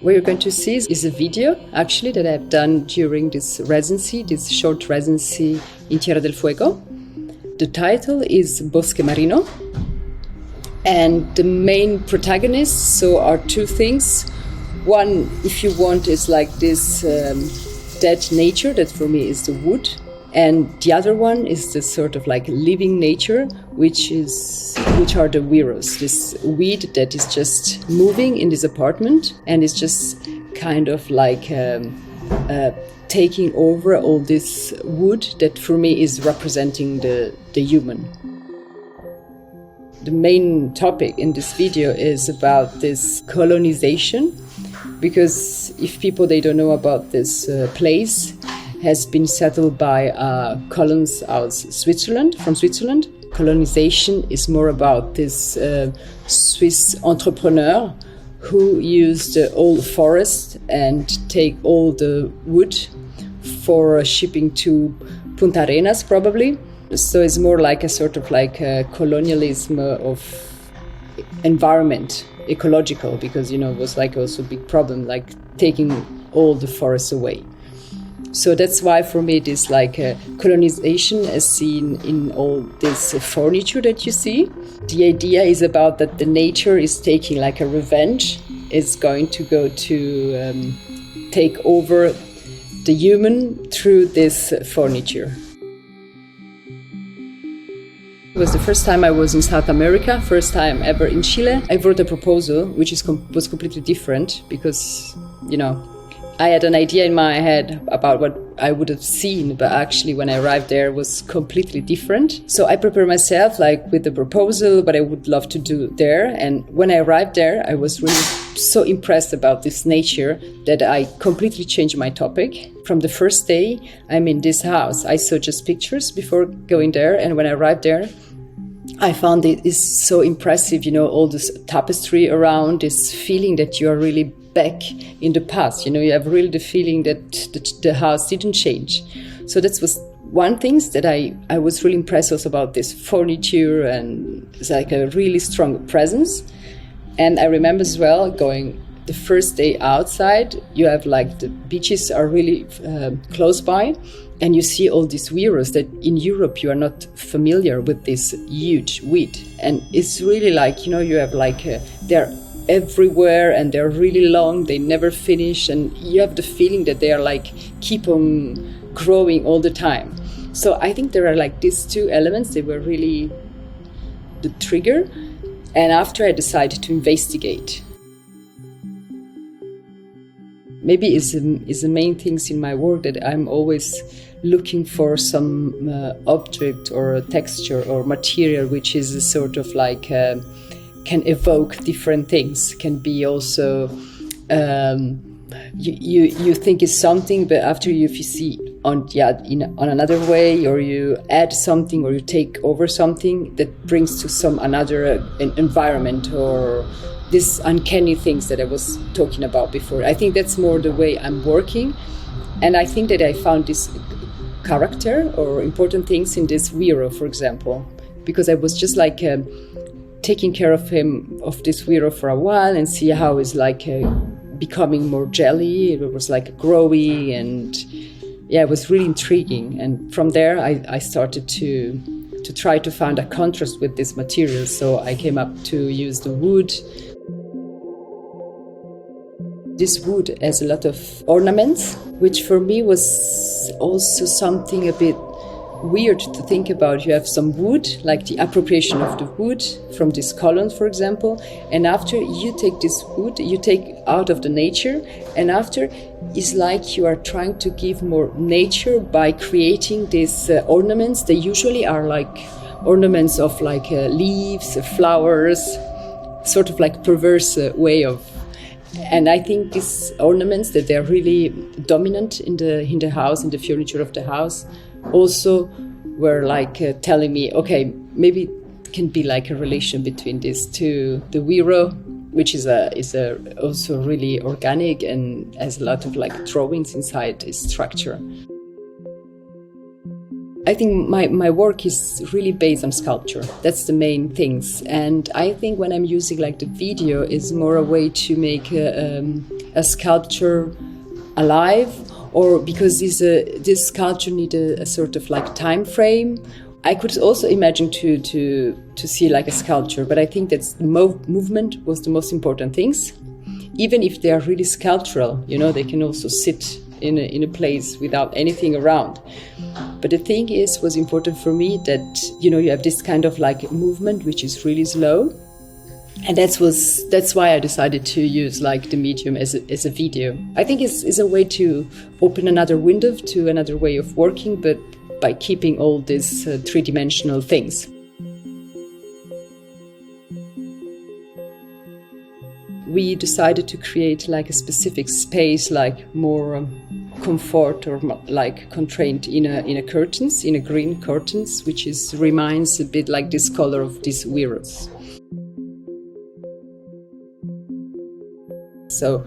What you're going to see is a video, actually, that I've done during this residency, this short residency in Tierra del Fuego. The title is Bosque Marino. And the main protagonists are two things. One, if you want, is like this dead nature, that for me is the wood. And the other one is the sort of like living nature, which are the huiros, this weed that is just moving in this apartment and is just kind of like taking over all this wood that for me is representing the human. The main topic in this video is about this colonization, because if people they don't know about this place, has been settled by colons out from Switzerland. Colonization is more about this Swiss entrepreneur who used all the forest and take all the wood for shipping to Punta Arenas, probably. So it's more like a sort of like a colonialism of environment, ecological, because, it was like also a big problem, like taking all the forests away. So that's why for me it is like a colonization as seen in all this furniture that you see. The idea is about that the nature is taking like a revenge. It's going to go to take over the human through this furniture. It was the first time I was in South America, first time ever in Chile. I wrote a proposal which was completely different because, I had an idea in my head about what I would have seen, but actually when I arrived there it was completely different. So I prepared myself like with the proposal, what I would love to do there. And when I arrived there, I was really so impressed about this nature that I completely changed my topic. From the first day I'm in this house, I saw just pictures before going there. And when I arrived there, I found it is so impressive, all this tapestry around, this feeling that you are really back in the past. You have really the feeling that the house didn't change. So that was one thing that I was really impressed also about this furniture, and it's like a really strong presence. And I remember as well going the first day outside, you have like the beaches are really close by, and you see all these huiros that in Europe you are not familiar with this huge weed. And it's really like, you have like, they're everywhere and they're really long, they never finish, and you have the feeling that they are like keep on growing all the time. So I think there are like these two elements, they were really the trigger. And after I decided to investigate. Maybe is the main things in my work that I'm always looking for some object or texture or material which is a sort of like can evoke different things. Can be also you think it's something, but after if you see on another way, or you add something, or you take over something that brings to some another environment, or this uncanny things that I was talking about before. I think that's more the way I'm working, and I think that I found this character or important things in this huiro, for example, because I was just like taking care of this huiro for a while and see how it's like becoming more jelly. It was like growing, and it was really intriguing. And from there I started to try to find a contrast with this material. So I came up to use the wood. This wood has a lot of ornaments, which for me was also something a bit weird to think about. You have some wood, like the appropriation of the wood from this column, for example, and after you take this wood, you take out of the nature, and after it's like you are trying to give more nature by creating these ornaments. They usually are like ornaments of like leaves, flowers, sort of like perverse way of. And I think these ornaments that they're really dominant in the house, in the furniture of the house, also were like telling me, okay, maybe it can be like a relation between these two. The huiro, which is also really organic and has a lot of like drawings inside its structure. I think my work is really based on sculpture. That's the main things. And I think when I'm using like the video is more a way to make a sculpture alive, or because this sculpture needed a sort of like time frame. I could also imagine to see like a sculpture, but I think that the movement was the most important things. Even if they are really sculptural, they can also sit in a place without anything around. But the thing was important for me that, you have this kind of like movement which is really slow. And that's why I decided to use like the medium as a video. I think it's a way to open another window to another way of working, but by keeping all these three-dimensional things. We decided to create like a specific space, like more comfort or like constrained in a curtains, in a green curtains, which reminds a bit like this color of these whiros. So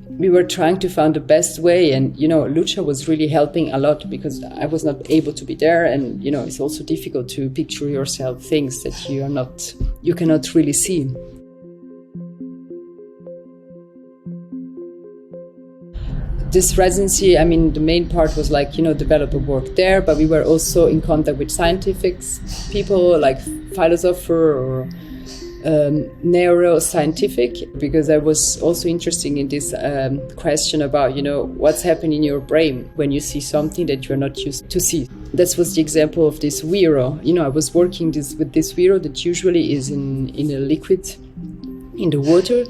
we were trying to find the best way, and Lucia was really helping a lot because I was not able to be there, and it's also difficult to picture yourself things that you cannot really see. This residency, the main part was like, develop a work there, but we were also in contact with scientific people, like philosopher or neuroscientific, because I was also interested in this question about, what's happening in your brain when you see something that you're not used to see. That was the example of this whiro. I was working with this whiro that usually is in a liquid, in the water,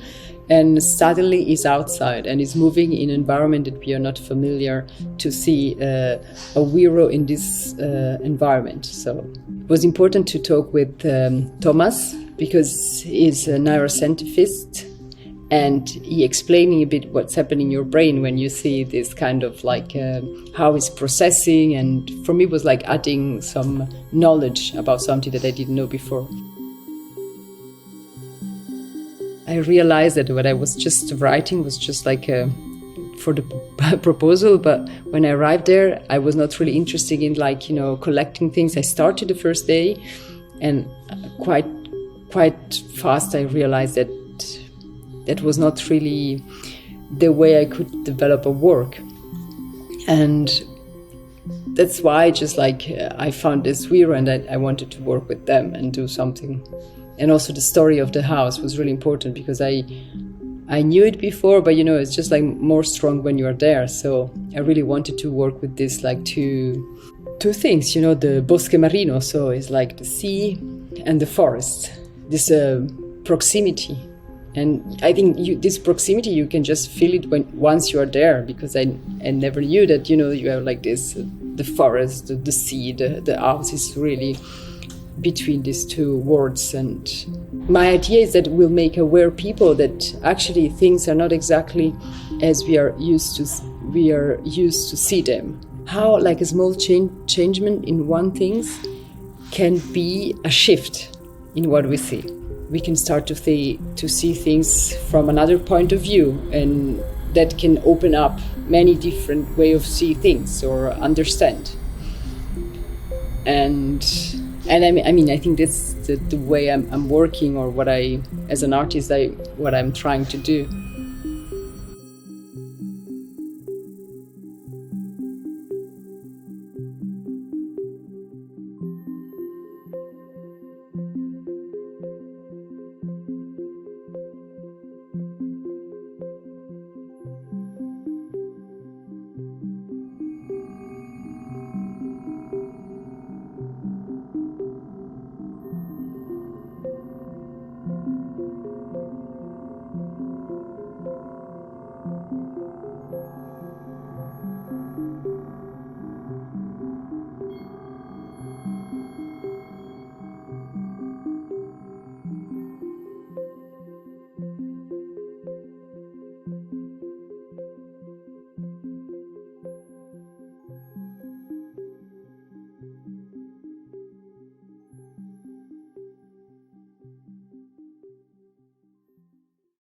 and suddenly is outside and is moving in an environment that we are not familiar to see a whiro in this environment. So it was important to talk with Thomas, because he's a neuroscientist, and he explaining a bit what's happening in your brain when you see this kind of like how it's processing, and for me it was like adding some knowledge about something that I didn't know before. I realized that what I was just writing was just like for the proposal, but when I arrived there, I was not really interested in like, collecting things. I started the first day, and quite fast I realized that that was not really the way I could develop a work. And that's why just like I found this whiro, and I wanted to work with them and do something. And also the story of the house was really important, because I knew it before, but it's just like more strong when you are there. So I really wanted to work with this like two things, the Bosque Marino, so it's like the sea and the forest, this proximity. And I think this proximity, you can just feel it once you are there, because I never knew that, you have like this, the forest, the sea, the house is really between these two worlds. And my idea is that we'll make aware people that actually things are not exactly as we are used to see them. How like a small changement in one thing can be a shift in what we see. We can start to see things from another point of view, and that can open up many different ways of seeing things or understand. And I think that's the way I'm working, or what as an artist, what I'm trying to do.